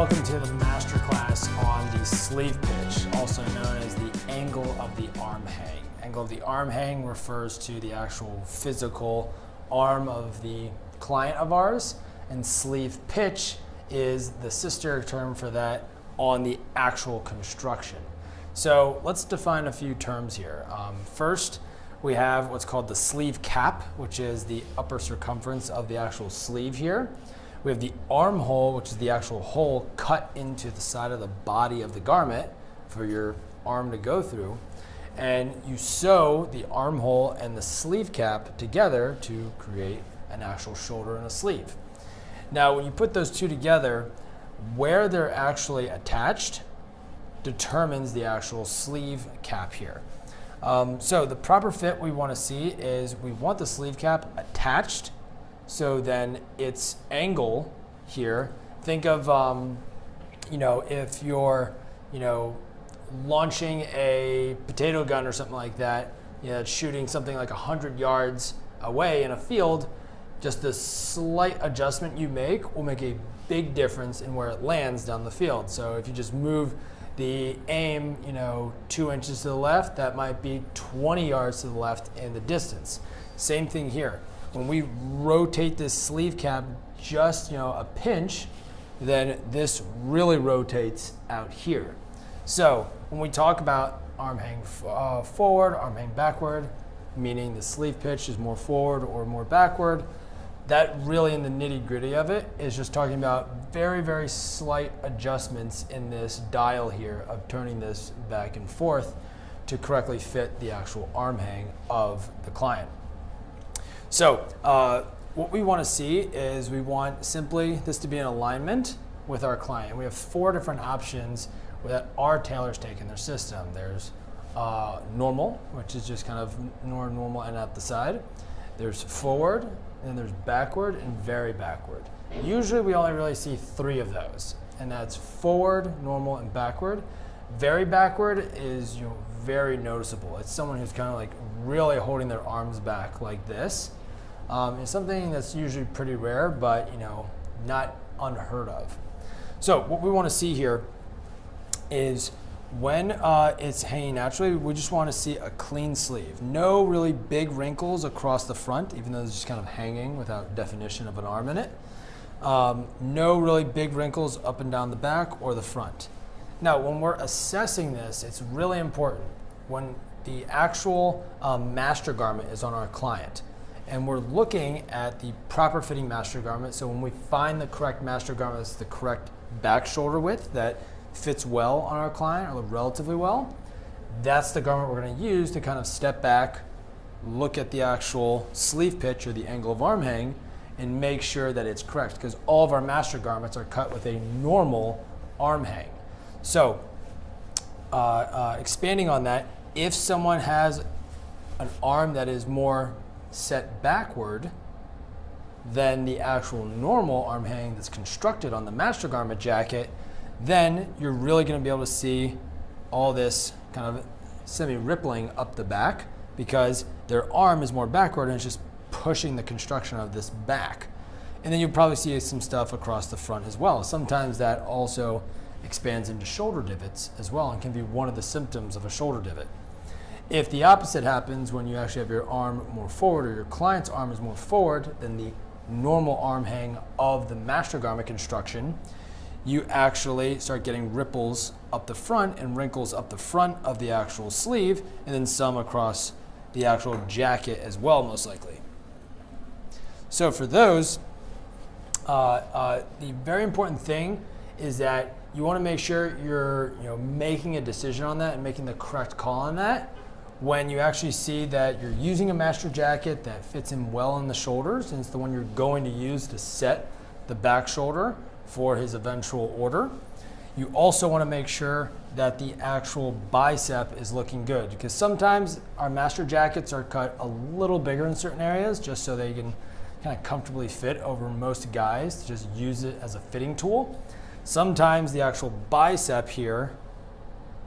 welcome to the masterclass on the sleeve pitch, also known as the angle of the arm hang. Angle of the arm hang refers to the actual physical arm of the client of ours, and sleeve pitch is the sister term for that on the actual construction. So let's define a few terms here. First, we have what's called the sleeve cap, which is the upper circumference of the actual sleeve here. We have the armhole, which is the actual hole cut into the side of the body of the garment for your arm to go through. And you sew the armhole and the sleeve cap together to create an actual shoulder and a sleeve. Now, when you put those two together, where they're actually attached determines the actual sleeve cap here. So the proper fit we want to see is we want the sleeve cap attached, so then its angle here, think of, if you're, launching a potato gun or something like that, it's shooting something like 100 yards away in a field, just the slight adjustment you make will make a big difference in where it lands down the field. So if you just move the aim, 2 inches to the left, that might be 20 yards to the left in the distance. Same thing here. When we rotate this sleeve cap just, a pinch, then this really rotates out here. So when we talk about arm hang forward, arm hang backward, meaning the sleeve pitch is more forward or more backward, that really in the nitty gritty of it is just talking about very, very slight adjustments in this dial here of turning this back and forth to correctly fit the actual arm hang of the client. So what we want to see is we want simply this to be in alignment with our client. We have 4 different options that our tailors take in their system. There's normal, which is just kind of normal and at the side. There's forward, and there's backward and very backward. Usually we only really see 3 of those, and that's forward, normal, and backward. Very backward is very noticeable. It's someone who's kind of like really holding their arms back like this. It's something that's usually pretty rare, but not unheard of. So what we want to see here is when it's hanging naturally, we just want to see a clean sleeve. No really big wrinkles across the front, even though it's just kind of hanging without definition of an arm in it. No really big wrinkles up and down the back or the front. Now, when we're assessing this, it's really important when the actual master garment is on our client and we're looking at the proper fitting master garment. So when we find the correct master garment, that's the correct back shoulder width that fits well on our client or relatively well, that's the garment we're going to use to kind of step back, look at the actual sleeve pitch or the angle of arm hang and make sure that it's correct, because all of our master garments are cut with a normal arm hang. So expanding on that, if someone has an arm that is more set backward than the actual normal arm hang that's constructed on the master garment jacket, then you're really going to be able to see all this kind of semi-rippling up the back because their arm is more backward and it's just pushing the construction of this back. And then you'll probably see some stuff across the front as well. Sometimes that also expands into shoulder divots as well and can be one of the symptoms of a shoulder divot. If the opposite happens when you actually have your arm more forward or your client's arm is more forward than the normal arm hang of the master garment construction, you actually start getting ripples up the front and wrinkles up the front of the actual sleeve and then some across the actual jacket as well, most likely. So for those, the very important thing is that you want to make sure you're making a decision on that and making the correct call on that when you actually see that you're using a master jacket that fits him well in the shoulders and it's the one you're going to use to set the back shoulder for his eventual order. You also want to make sure that the actual bicep is looking good, because sometimes our master jackets are cut a little bigger in certain areas just so they can kind of comfortably fit over most guys to just use it as a fitting tool. Sometimes the actual bicep here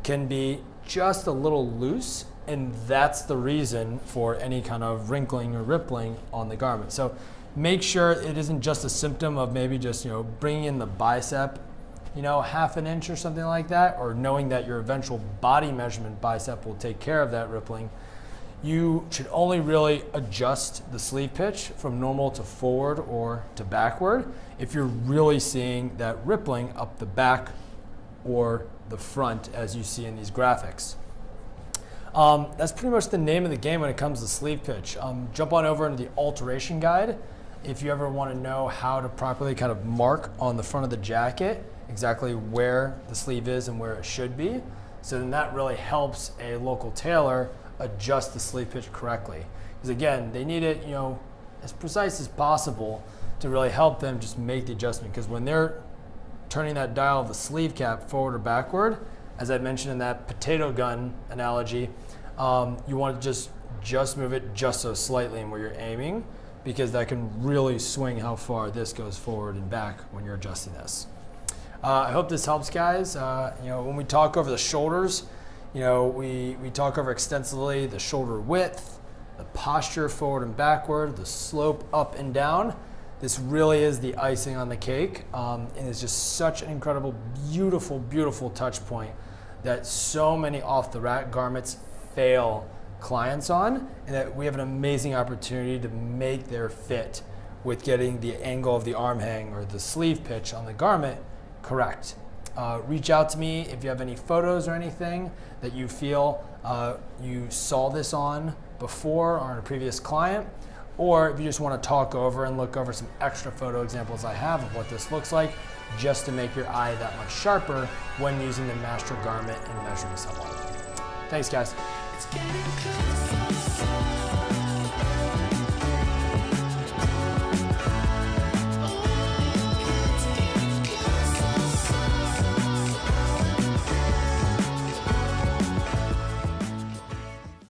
can be just a little loose, and that's the reason for any kind of wrinkling or rippling on the garment. So make sure it isn't just a symptom of maybe just bringing in the bicep half an inch or something like that, or knowing that your eventual body measurement bicep will take care of that rippling, you should only really adjust the sleeve pitch from normal to forward or to backward if you're really seeing that rippling up the back or the front as you see in these graphics. That's pretty much the name of the game when it comes to sleeve pitch. Jump on over into the alteration guide if you ever want to know how to properly kind of mark on the front of the jacket exactly where the sleeve is and where it should be. So then that really helps a local tailor adjust the sleeve pitch correctly. Because again, they need it, as precise as possible to really help them just make the adjustment. Because when they're turning that dial of the sleeve cap forward or backward, as I mentioned in that potato gun analogy, you want to just move it just so slightly in where you're aiming, because that can really swing how far this goes forward and back when you're adjusting this. I hope this helps, guys. When we talk over the shoulders, we talk over extensively the shoulder width, the posture forward and backward, the slope up and down. This really is the icing on the cake, and it's just such an incredible, beautiful, beautiful touch point that so many off-the-rack garments fail clients on, and that we have an amazing opportunity to make their fit with getting the angle of the arm hang or the sleeve pitch on the garment correct. Reach out to me if you have any photos or anything that you feel you saw this on before or on a previous client, or if you just want to talk over and look over some extra photo examples I have of what this looks like, just to make your eye that much sharper when using the master garment and measuring someone. Thanks, guys. It's getting closer.